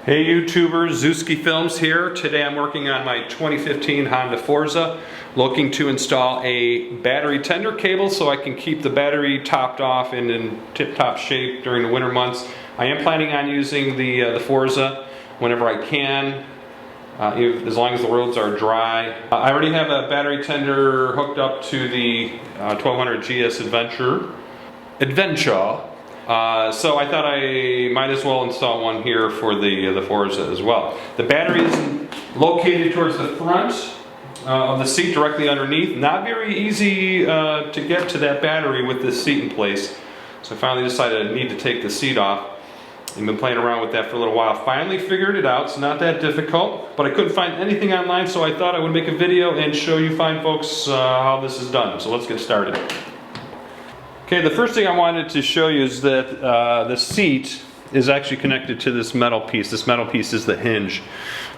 Hey YouTubers, Zewski Films here. Today I'm working on my 2015 Honda Forza, looking to install a battery tender cable so I can keep the battery topped off and in tip-top shape during the winter months. I am planning on using the Forza whenever I can, as long as the roads are dry. I already have a battery tender hooked up to the 1200 GS Adventure. So I thought I might as well install one here for the Forza as well. The battery is located towards the front of the seat, directly underneath. Not very easy to get to that battery with this seat in place. So I finally decided I need to take the seat off. I've been playing around with that for a little while. Finally figured it out. It's not that difficult, but I couldn't find anything online, so I thought I would make a video and show you fine folks how this is done. So let's get started. Okay, the first thing I wanted to show you is that the seat is actually connected to this metal piece. This metal piece is the hinge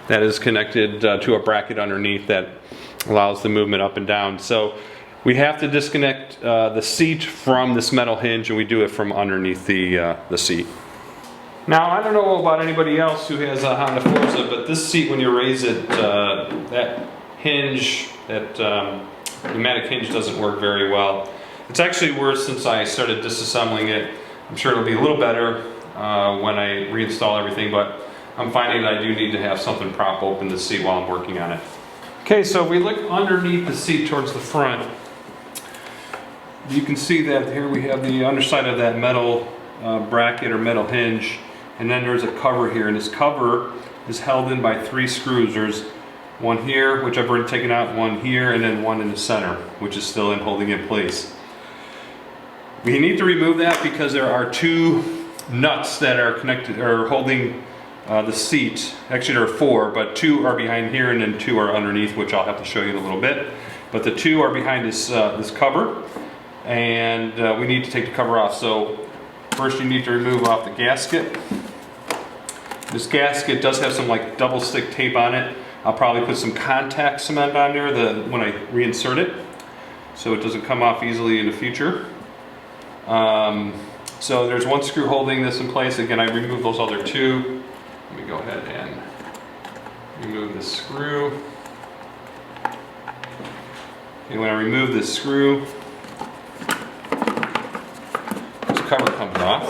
that is connected to a bracket underneath that allows the movement up and down. So we have to disconnect the seat from this metal hinge, and we do it from underneath the seat. Now, I don't know about anybody else who has a Honda Forza, but this seat, when you raise it, that hinge, that pneumatic hinge doesn't work very well. It's actually worse since I started disassembling it. I'm sure it'll be a little better when I reinstall everything, but I'm finding that I do need to have something prop open the seat while I'm working on it. Okay, so if we look underneath the seat towards the front, you can see that here we have the underside of that metal bracket or metal hinge, and then there's a cover here, and this cover is held in by 3 screws. There's one here, which I've already taken out, one here, and then one in the center, which is still holding in place. We need to remove that because there are 2 nuts that are connected or holding the seat. Actually, there are 4, but 2 are behind here and then 2 are underneath, which I'll have to show you in a little bit. But the 2 are behind this cover, and we need to take the cover off. So first you need to remove off the gasket. This gasket does have some like double stick tape on it. I'll probably put some contact cement on there when I reinsert it, so it doesn't come off easily in the future. So there's 1 screw holding this in place. Again, I removed those other 2. Let me go ahead and remove this screw. And when I remove this screw, this cover comes off.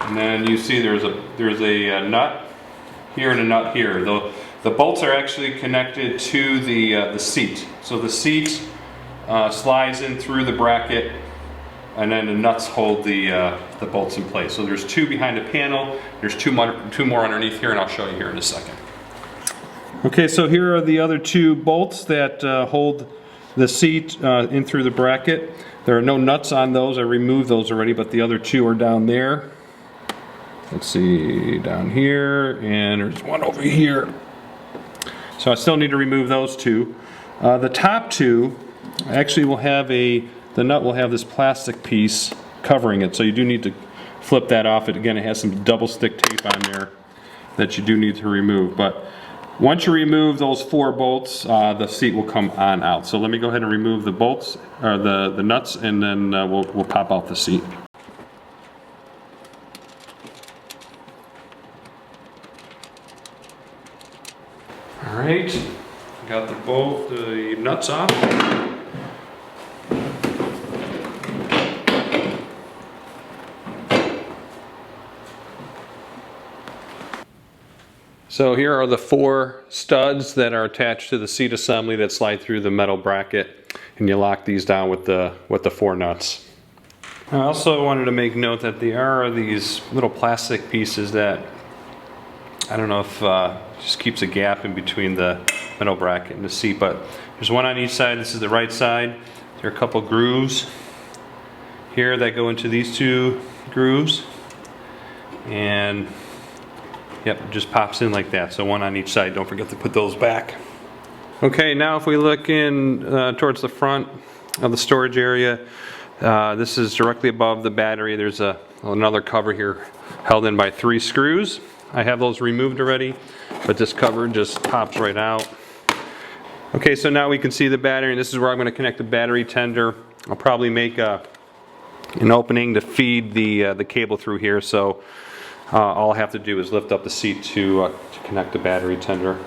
And then you see there's a nut here and a nut here. The bolts are actually connected to the seat. So the seat slides in through the bracket, and then the nuts hold the bolts in place. So there's 2 behind the panel. There's 2 more underneath here, and I'll show you here in a second. Okay, so here are the other 2 bolts that hold the seat in through the bracket. There are no nuts on those. I removed those already, but the other 2 are down there. Let's see, down here, and there's 1 over here. So I still need to remove those 2. The top 2 actually will have the nut will have this plastic piece covering it, so you do need to flip that off. Again, it has some double stick tape on there that you do need to remove. But once you remove those 4 bolts, the seat will come on out. So let me go ahead and remove the bolts, or the nuts, and then we'll pop out the seat. All right, got the nuts off. So here are the 4 studs that are attached to the seat assembly that slide through the metal bracket, and you lock these down with the 4 nuts. I also wanted to make note that there are these little plastic pieces that I don't know if just keeps a gap in between the metal bracket and the seat, but there's 1 on each side. This is the right side. There are a couple grooves here that go into these 2 grooves, and yep, it just pops in like that. So 1 on each side. Don't forget to put those back. Okay, now if we look in towards the front of the storage area, this is directly above the battery. There's another cover here held in by 3 screws. I have those removed already, but this cover just pops right out. Okay, so now we can see the battery, and this is where I'm going to connect the battery tender. I'll probably make an opening to feed the cable through here, so All I have to do is lift up the seat to connect the battery tender.